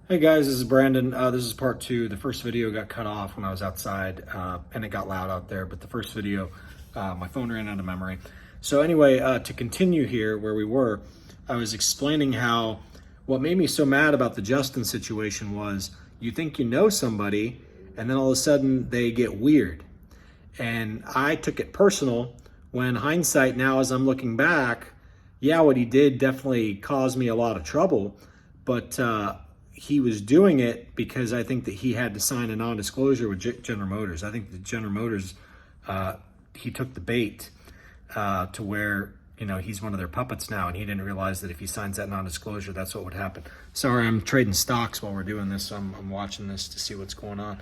Hey guys, this is Brandon. This is part two. The first video got cut off when I was outside and it got loud out there, but the first video, my phone ran out of memory. So anyway, to continue here where we were, I was explaining how what made me so mad about the Justin situation was you think you know somebody and then all of a sudden they get weird. And I took it personal when hindsight now as I'm looking back, yeah, what he did definitely caused me a lot of trouble, but he was doing it because I think that he had to sign a non-disclosure with General Motors. I think that General Motors, he took the bait to where, you know, he's one of their puppets now, and he didn't realize that if he signs that non-disclosure, that's what would happen. Sorry, I'm trading stocks while we're doing this. So I'm watching this to see what's going on.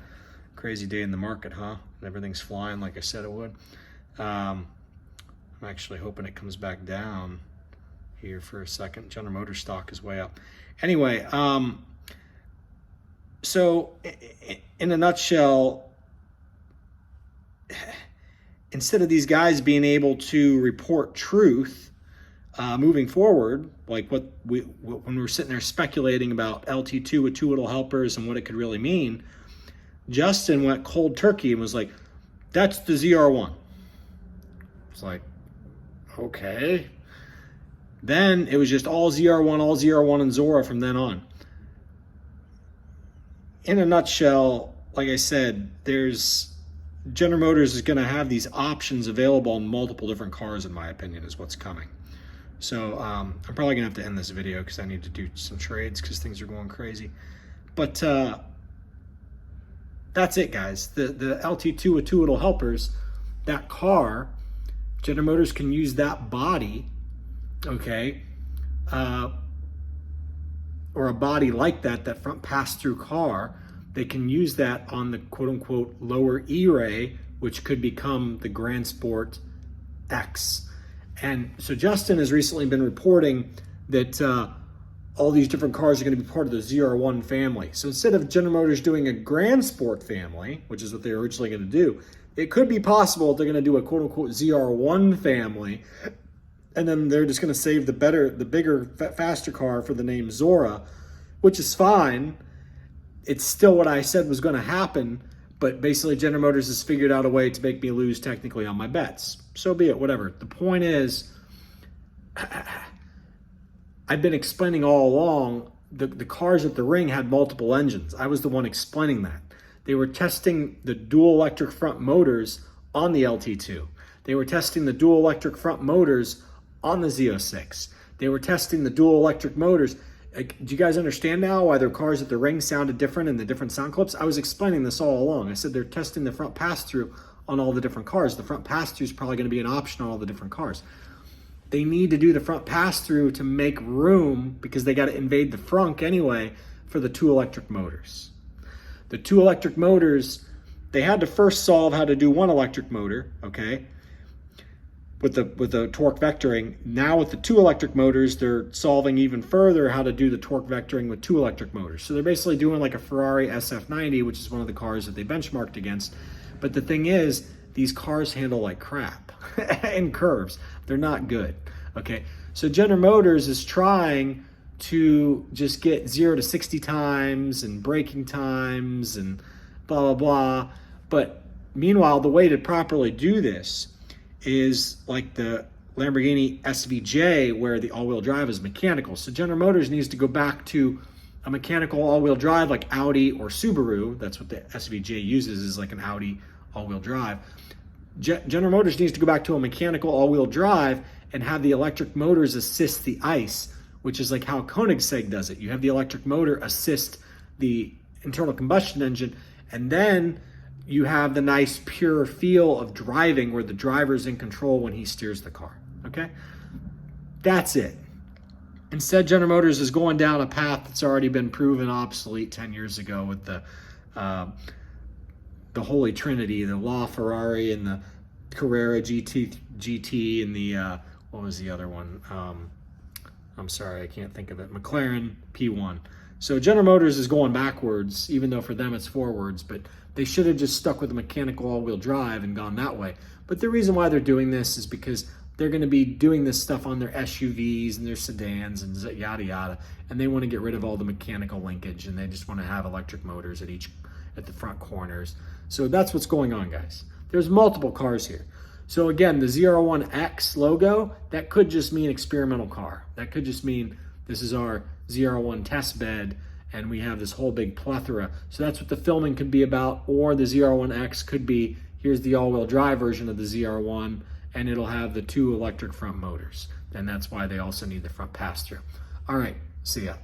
Crazy day in the market, huh? Everything's flying like I said it would. I'm actually hoping it comes back down here for a second. General Motors stock is way up. Anyway, so in a nutshell, instead of these guys being able to report truth moving forward, like when we were sitting there speculating about lt2 with two little helpers and what it could really mean, Justin went cold turkey and was like, that's the ZR1. It's like, okay. Then it was just all ZR1 and Zora from then on. In a nutshell, like I said, General Motors is going to have these options available on multiple different cars, in my opinion, is what's coming. So I'm probably going to have to end this video because I need to do some trades because things are going crazy. But that's it, guys. The lt2 with two little helpers, that car, General Motors can use that body, okay, or a body like that front pass-through car. They can use that on the quote-unquote lower ERay, which could become the Grand Sport X. And so Justin has recently been reporting that all these different cars are going to be part of the ZR1 family. So instead of General Motors doing a Grand Sport family, which is what they were originally going to do, it could be possible they're going to do a quote-unquote ZR1 family, and then they're just going to save the bigger, faster car for the name Zora, which is fine. It's still what I said was going to happen, but basically General Motors has figured out a way to make me lose technically on my bets. So be it, whatever. The point is, I've been explaining all along, the cars at the ring had multiple engines. I was the one explaining that. They were testing the dual electric front motors on the lt2. They were testing the dual electric front motors on the Z06. They were testing the dual electric motors. Do you guys understand now why their cars at the ring sounded different in the different sound clips? I was explaining this all along. I said they're testing the front pass-through on all the different cars. The front pass-through is probably going to be an option on all the different cars. They need to do the front pass-through to make room because they got to invade the frunk anyway for the two electric motors. The two electric motors, they had to first solve how to do one electric motor, okay, with the torque vectoring. Now with the two electric motors, they're solving even further how to do the torque vectoring with two electric motors. So they're basically doing like a Ferrari SF90, which is one of the cars that they benchmarked against. But the thing is, these cars handle like crap in curves. They're not good, okay? So General Motors is trying to just get 0 to 60 times and braking times and blah, blah, blah. But meanwhile, the way to properly do this is like the Lamborghini SVJ, where the all-wheel drive is mechanical. So General Motors needs to go back to a mechanical all-wheel drive like Audi or Subaru. That's what the SVJ uses, is like an Audi all-wheel drive. General Motors needs to go back to a mechanical all-wheel drive and have the electric motors assist the ICE, which is like how Koenigsegg does it. You have the electric motor assist the internal combustion engine, and then you have the nice pure feel of driving where the driver's in control when he steers the car, okay? That's it. Instead, General Motors is going down a path that's already been proven obsolete 10 years ago with the Holy Trinity, the LaFerrari and the Carrera GT and the, what was the other one? I'm sorry, I can't think of it. McLaren P1. So General Motors is going backwards, even though for them it's forwards, but they should have just stuck with a mechanical all-wheel drive and gone that way. But the reason why they're doing this is because they're going to be doing this stuff on their SUVs and their sedans and yada yada, and they want to get rid of all the mechanical linkage, and they just want to have electric motors at the front corners. So that's what's going on, guys. There's multiple cars here. So again, the 01X logo, that could just mean experimental car. That could just mean this is our 01 test bed, and we have this whole big plethora. So that's what the filming could be about. Or the 01X could be, here's the all-wheel drive version of the 01, and it'll have the 2 electric front motors. And that's why they also need the front pass-through. All right, see ya.